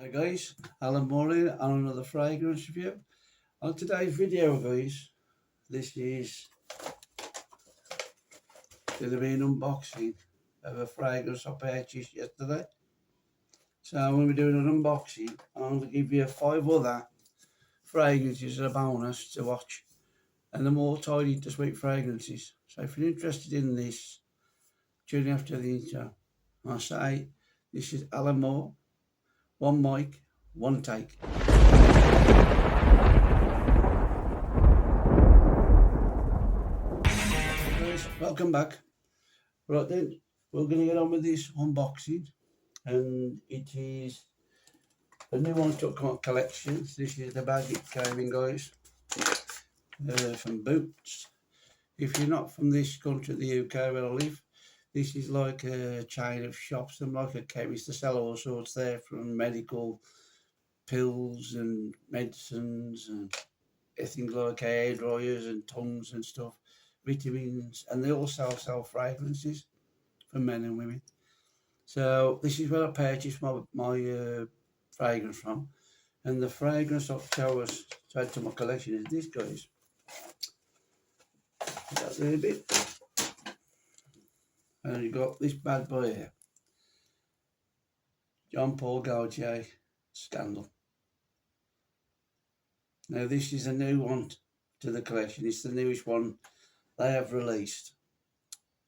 Hi guys, Alan Moore on another fragrance review. On today's video guys, this is going to be an unboxing of a fragrance I purchased yesterday. So I'm going to be doing an unboxing. I'm going to give you 5 other fragrances as a bonus to watch, and they're more tied into sweet fragrances. So if you're interested in this, tune in after the intro. I say this is Alan Moore, one mic, one take. Welcome back. Right then, we're going to get on with this unboxing, and it is a new one to my collection. This is the bag it came in, guys, from Boots. If you're not from this country, the UK where I live, this is like a chain of shops and like a chemist to sell all sorts there, from medical pills and medicines and things like hair dryers and tongues and stuff, vitamins, and they also sell fragrances for men and women. So this is where I purchased my fragrance from, and the fragrance I've chose to add to my collection is this, guys. That's a bit, and you got this bad boy here, Jean Paul Gaultier Scandal. Now this is a new one to the collection. It's the newest one they have released,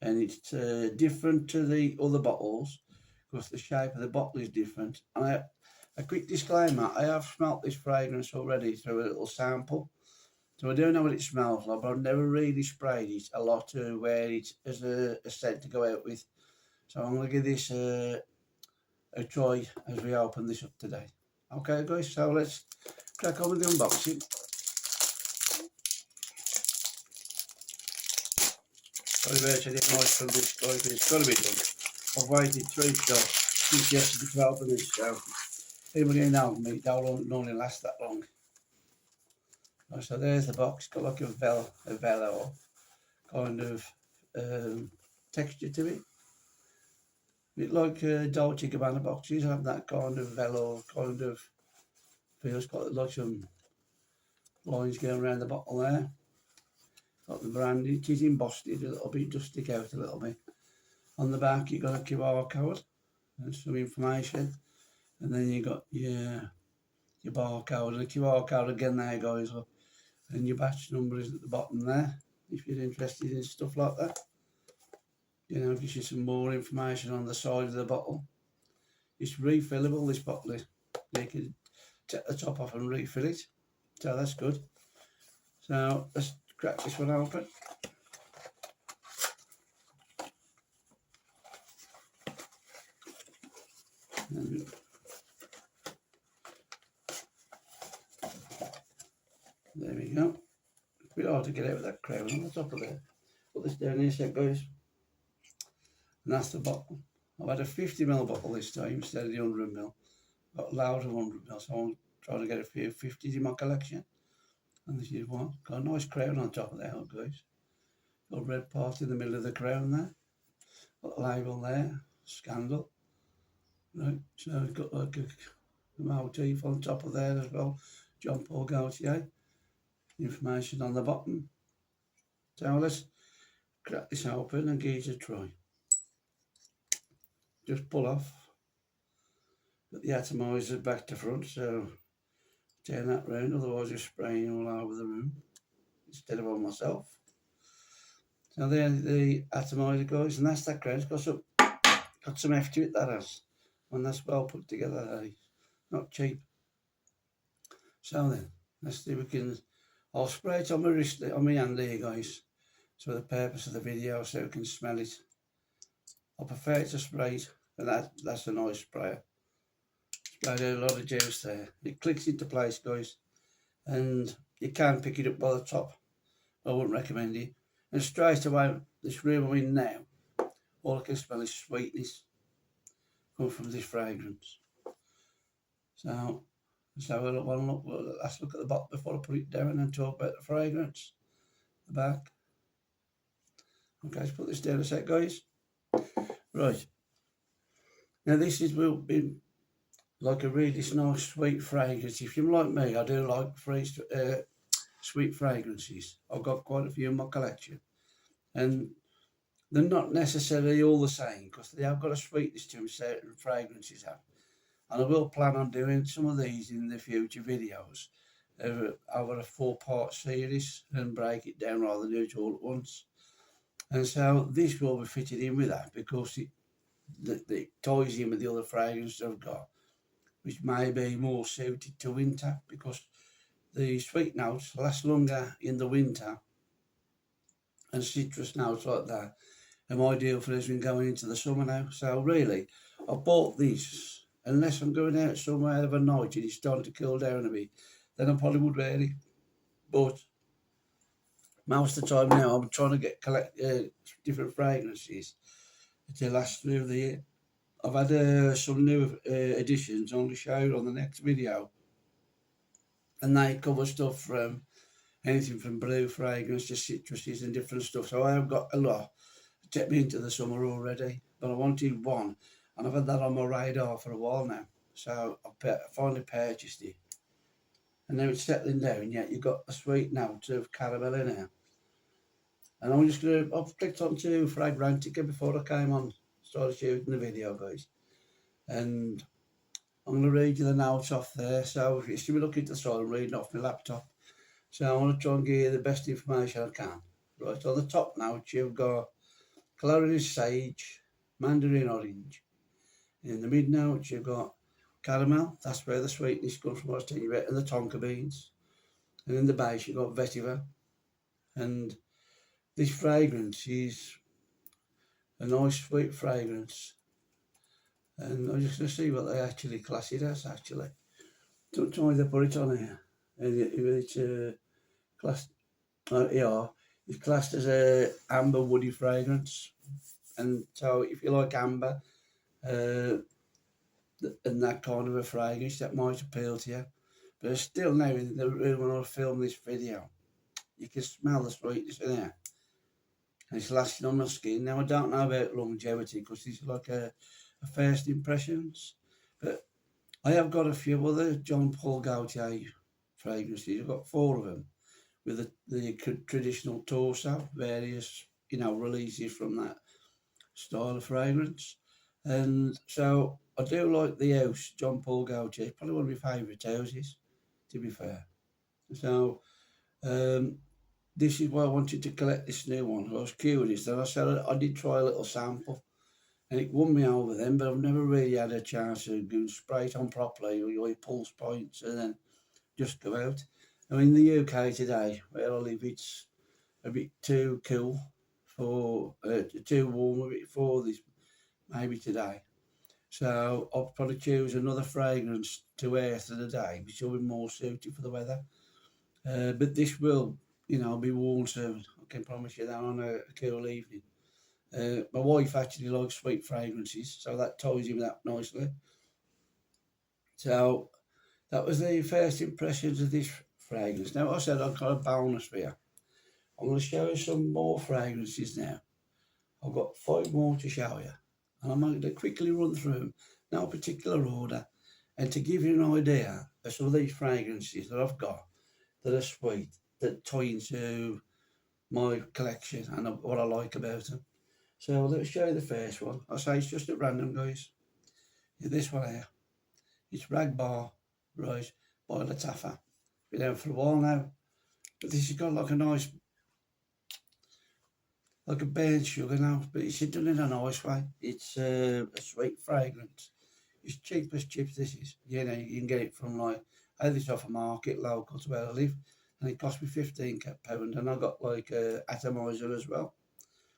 and it's different to the other bottles because the shape of the bottle is different. And a quick disclaimer, I have smelt this fragrance already through a little sample, so I don't know what it smells like, but I've never really sprayed it a lot to where it as a scent to go out with. So I'm going to give this a try as we open this up today. Okay guys, so let's crack on with the unboxing. Sorry about it, nice from this guys, but it's got to be done. I've waited 3 shots since yesterday to open this, so anybody who knows me, it don't normally last that long. Right, so there's the box, got like a velo kind of texture to it. A bit like Dolce & Gabbana boxes have that kind of velo kind of feel. It's got like some lines going around the bottle there. Got the brand, it is embossed a little bit, just stick out a little bit. On the back you got a QR code and some information, and then you got your barcode and a QR code again there, guys, and your batch number is at the bottom there if you're interested in stuff like that. You know, gives you some more information on the side of the bottle. It's refillable, this bottle is. You can take the top off and refill it, so that's good. So let's crack this one open. There we go. It's a bit hard to get out with that crown on the top of there. Put this down here a sec, guys. And that's the bottle. I've had a 50ml bottle this time instead of the 100ml. Got loads of 100ml, so I'm trying to get a few 50s in my collection. And this is one. Got a nice crown on top of there, guys. Got a red part in the middle of the crown there. Got the label there, Scandal. Right, so it's got like a motif on top of there as well. Jean Paul Gaultier. Information on the bottom. So let's crack this open and give it a try. Just pull off. Got the atomizer back to front, so turn that round, otherwise you're spraying all over the room instead of on myself. So there the atomizer, guys, and that's that crown. It's got some F to it, that has, and that's well put together, not cheap. So then let's see if we can. I'll spray it on my wrist, on my hand here, guys, for the purpose of the video, so we can smell it. I prefer to spray it, and that's a nice sprayer. Sprayed a lot of juice there. It clicks into place, guys, and you can pick it up by the top. I wouldn't recommend it. And straight away, this room I'm in now, all I can smell is sweetness coming from this fragrance. So let's have a look. Let's look at the bottle before I put it down and talk about the fragrance. The back. Okay, let's put this down a sec, guys. Right. Now this is been like a really nice sweet fragrance. If you're like me, I do like sweet fragrances. I've got quite a few in my collection, and they're not necessarily all the same because they have got a sweetness to them. Certain fragrances have, and I will plan on doing some of these in the future videos over a 4-part series and break it down rather than do it all at once. And so this will be fitted in with that because it ties in with the other fragrances I've got, which may be more suited to winter because the sweet notes last longer in the winter, and citrus notes like that are ideal for us when going into the summer now. So really, I bought this unless I'm going out somewhere of a night and it's starting to cool down a bit, then I probably would wear it. But most of the time now, I'm trying to collect different fragrances to last through the year. I've had some new additions on the show on the next video, and they cover stuff from anything from blue fragrance to citruses and different stuff. So I have got a lot to take me into the summer already, but I wanted one, and I've had that on my radar for a while now. So I finally purchased it, and now it's settling down. Yet you've got a sweet note of caramel in here, and I've clicked onto Fragrantica before I came on, started shooting the video, guys, and I'm going to read you the notes off there. So if you see me looking at the side, I'm reading off my laptop. So I want to try and give you the best information I can. Right, on the top notes, you've got Clary sage, Mandarin orange. In the mid notes, you've got caramel. That's where the sweetness comes from, I was telling you about, and the Tonka beans. And in the base, you've got vetiver. And this fragrance is a nice sweet fragrance. And I'm just going to see what they actually class it as, actually. Don't tell me they put it on here. And it's classed, yeah, it's classed as a amber woody fragrance. And so if you like amber, and that kind of a fragrance, that might appeal to you. But still now in the room when I film this video, you can smell the sweetness in there. And it's lasting on my skin. Now I don't know about longevity because it's like a first impressions. But I have got a few other John Paul Gaultier fragrances. I've got 4 of them with the traditional torso, various, releases from that style of fragrance. And so I do like the house, John Paul Gaultier. It's probably one of my favourite houses, to be fair. So this is why I wanted to collect this new one. I was curious, and I said I did try a little sample, and it won me over then, but I've never really had a chance to go spray it on properly, or your pulse points, and then just go out. I mean, in the UK today, where I live, it's a bit too cool for, too warm a bit for this, maybe today. So I'll probably choose another fragrance to wear through the day, which will be more suited for the weather. But this will, be worn soon. I can promise you that on a cool evening. My wife actually likes sweet fragrances, so that ties in with that nicely. So that was the first impressions of this fragrance. Now, I said I've got a bonus for you. I'm going to show you some more fragrances now. I've got 5 more to show you. And I'm going to quickly run through them, no particular order, and to give you an idea of some of these fragrances that I've got that are sweet, that tie into my collection and what I like about them. So let's show you the first one. I say it's just at random, guys. This one here. It's Rag Bar Rise by Lattafa. Been out for a while now. But this has got like a nice, like a burnt sugar now, but it's done in a nice way. It's a sweet fragrance. It's cheap as chips, this is. You can get it from like, I had this off a market local to where I live, and it cost me £15, and I got like a atomizer as well.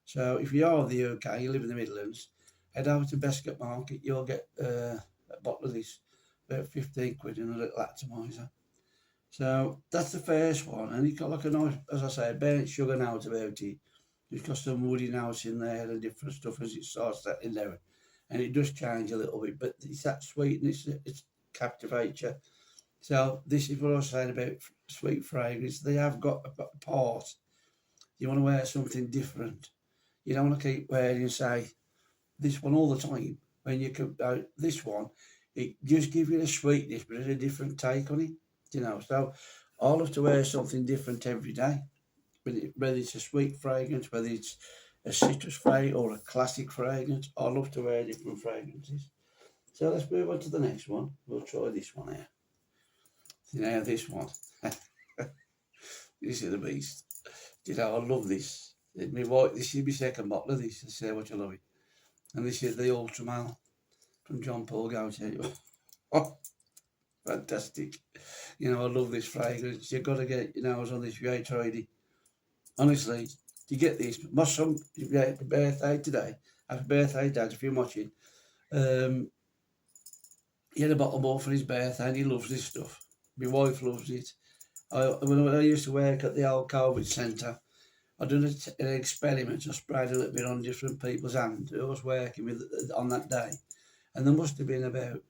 So if you are of the UK, you live in the Midlands, head over to Bescott Market, you'll get a bottle of this, about 15 quid in a little atomizer. So that's the first one, and it's got like a nice, as I say, burnt sugar note about it. It's got some woody notes in there and different stuff as it starts settling down. And it does change a little bit, but it's that sweetness that captivates you. So this is what I was saying about sweet fragrance. They have got a part. You want to wear something different. You don't want to keep wearing, say, this one all the time. When you could, this one it just gives you the sweetness, but it's a different take on it, you know. So I love to wear something different every day, whether it's a sweet fragrance, whether it's a citrus fragrance or a classic fragrance. I love to wear different fragrances. So let's move on to the next one. We'll try this one here. Now this one. This is the beast. You know, I love this. This is my second bottle of this. I say how much I love it. And this is the Ultra Male from John Paul Gaultier. Oh, fantastic. You know, I love this fragrance. You've got to get your nose on this if you ain't tried it. Honestly, you get this. My son, birthday today. Happy birthday, Dad, if you're watching. He had a bottle more for his birthday and he loves this stuff. My wife loves it. When I used to work at the old COVID centre, I done an experiment. I sprayed a little bit on different people's hands who I was working with on that day. And there must have been about,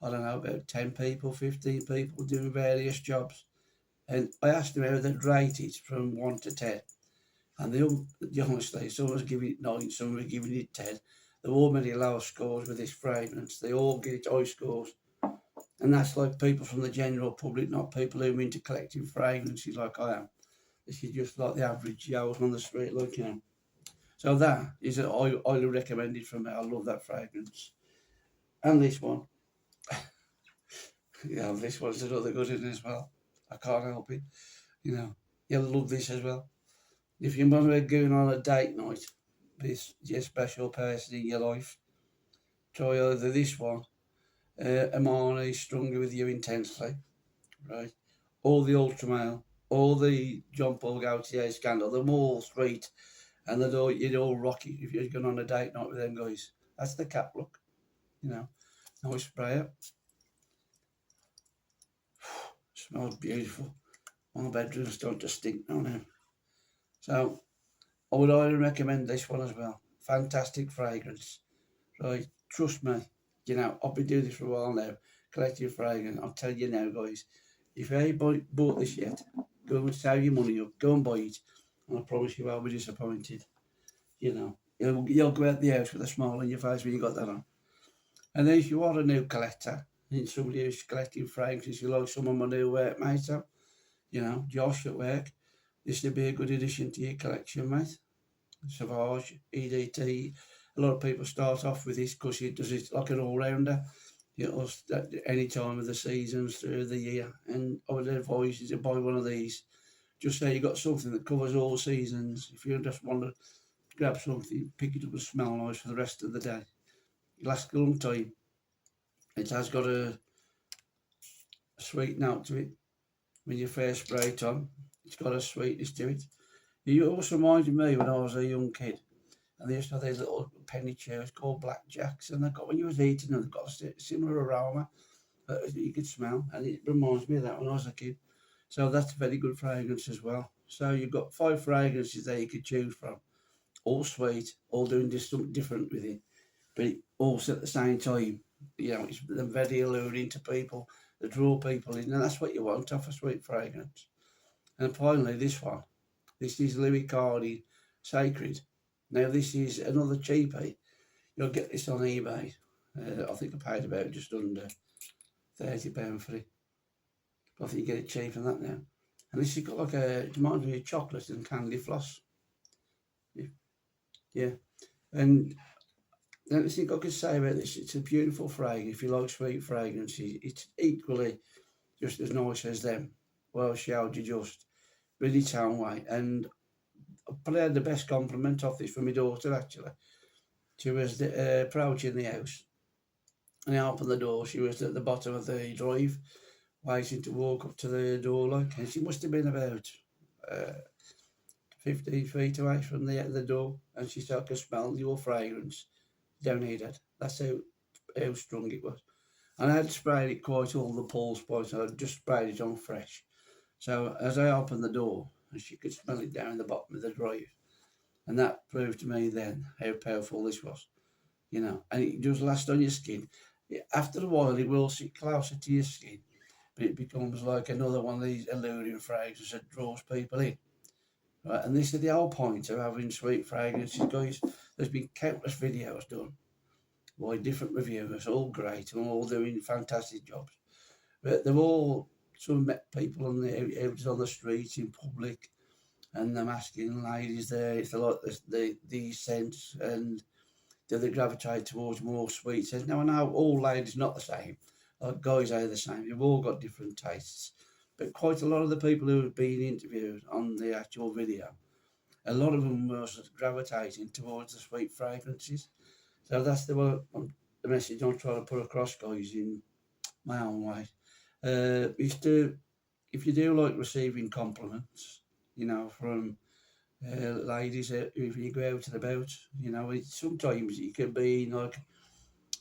I don't know, about 10 people, 15 people doing various jobs. And I asked them how they'd rate it from 1 to 10. And they honestly, some was giving it 9, some were giving it 10. There were many low scores with this fragrance. They all get high scores. And that's like people from the general public, not people who are into collecting fragrances like I am. This is just like the average Joes on the street, like, you know. So that is highly recommended from me. I love that fragrance. And this one. Yeah, this one's another good one as well. I can't help it. You know, you'll love this as well. If you're going on a date night with your special person in your life, try either this one, Amani, Stronger With You Intensely, right? All the Ultra Male, all the John Paul Gaultier Scandal, they're all sweet and you'd all rock it if you're going on a date night with them guys. That's the cap look, you know. Now we spray it. Smells beautiful. My bedroom's starting to stink now. So I would highly recommend this one as well. Fantastic fragrance. Right, trust me. You know, I've been doing this for a while now, collecting fragrance. I'm telling you now, guys, if you ain't bought this yet, go and save your money up. Go and buy it. And I promise you I'll be disappointed. You know, you'll go out the house with a smile on your face when you got that on. And then if you are a new collector, and somebody who's collecting fragrances, you like some of my new workmates up, you know, Josh at work, this would be a good addition to your collection, mate. Sauvage, EDT. A lot of people start off with this because it does it like an all-rounder. You know, at any time of the seasons through the year. And I would advise you to buy one of these. Just say you got something that covers all seasons. If you just want to grab something, pick it up and smell nice for the rest of the day. It lasts a long time. It has got a sweet note to it. When you first spray it on, it's got a sweetness to it. It also reminded me when I was a young kid, and they used to have these little penny chairs called blackjacks, and they got, when you was eating them, they got a similar aroma that you could smell, and it reminds me of that when I was a kid. So that's a very good fragrance as well. So you've got 5 fragrances there you could choose from, all sweet, all doing something different with it, but also at the same time, you know, it's very alluring to people, they draw people in, and that's what you want off a sweet fragrance. And finally, this one. This is Louis Cardi Sacred. Now, this is another cheapie. You'll get this on eBay. I think I paid about just under £30 for it. But I think you get it cheaper than that now. And this has got like it reminds me of chocolate and candy floss. Yeah. And the only thing I could say about this, it's a beautiful fragrance. If you like sweet fragrances, it's equally just as nice as them. Well, shall you just with its own way. And I probably had the best compliment off this from my daughter, actually. She was approaching the house, and I opened the door. She was at the bottom of the drive, waiting to walk up to the door, like, and she must have been about 15 feet away from the door, and she said, I could smell your fragrance down here, Dad. That's how strong it was. And I had sprayed it quite all the pulse points, I just sprayed it on fresh. So as I opened the door, she could smell it down the bottom of the drive. And that proved to me then how powerful this was, you know. And it does last on your skin. After a while, it will sit closer to your skin, but it becomes like another one of these alluring fragrances that draws people in. Right, and this is the whole point of having sweet fragrances, guys. There's been countless videos done by different reviewers, all great and all doing fantastic jobs. But they've all sort of met people on the streets in public, and them asking ladies there if they like these scents, and do they gravitate towards more sweet scents. Now I know all ladies not the same, like guys are the same. You've all got different tastes, but quite a lot of the people who have been interviewed on the actual video, a lot of them were sort of gravitating towards the sweet fragrances. So that's the message I'm trying to put across, guys, in my own way. Is to, if you do like receiving compliments, from ladies, if you go out and about, sometimes you could be like,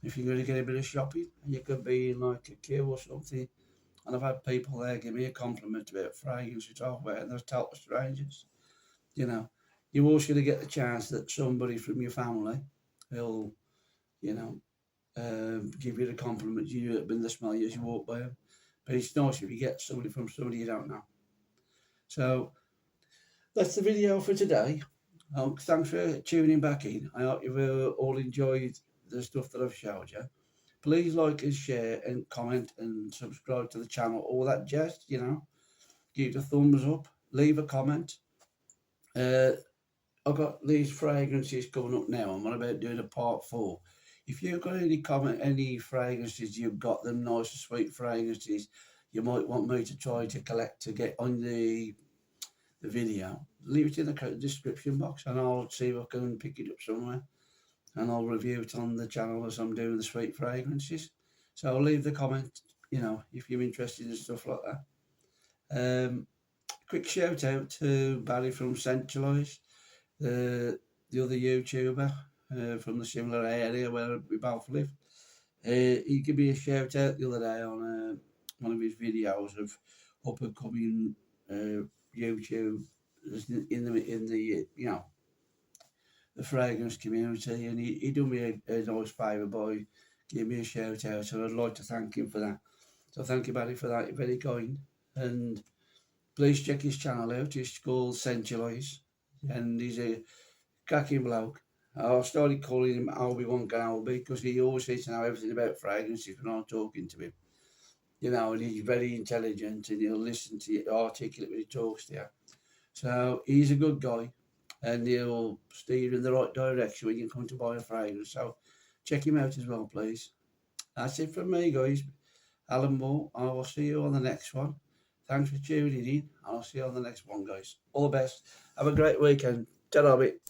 if you're going to get a bit of shopping, you could be in like a queue or something, and I've had people there give me a compliment about fragrance which I've wear, and they're total strangers. You know, you're also going to get the chance that somebody from your family will, you know, give you the compliment you have been the smell as you walk by them. But it's nice if you get somebody from somebody you don't know. So that's the video for today. Thanks for tuning back in. I hope you've all enjoyed the stuff that I've showed you. Please like and share and comment and subscribe to the channel. All that jazz, Give it a thumbs up. Leave a comment. I've got these fragrances coming up now. I'm on about doing a part 4. If you've got any fragrances, you've got them nice and sweet fragrances, you might want me to try to collect to get on the video, leave it in the description box and I'll see if I can pick it up somewhere, and I'll review it on the channel as I'm doing the sweet fragrances. So I'll leave the comment, if you're interested in stuff like that. Quick shout out to Barry from Centralise, the other YouTuber from the similar area where we both live. He gave me a shout out the other day on one of his videos of up and coming YouTube in the the fragrance community, and he done me a nice favour by giving me a shout out, and I'd like to thank him for that. So thank you, Barry, for that. You're very kind, and please check his channel out. It's called Centralise, and he's a cracking bloke. I started calling him Obi-Wan Kenobi because he always seems to know everything about fragrances when I'm talking to him. And he's very intelligent, and he'll listen to you, articulate when he talks to you. So he's a good guy, and he'll steer you in the right direction when you come to buy a fragrance. So check him out as well, please. That's it from me, guys. Alan Moore, I will see you on the next one. Thanks for tuning in. I'll see you on the next one, guys. All the best. Have a great weekend. Ta-ra, mate.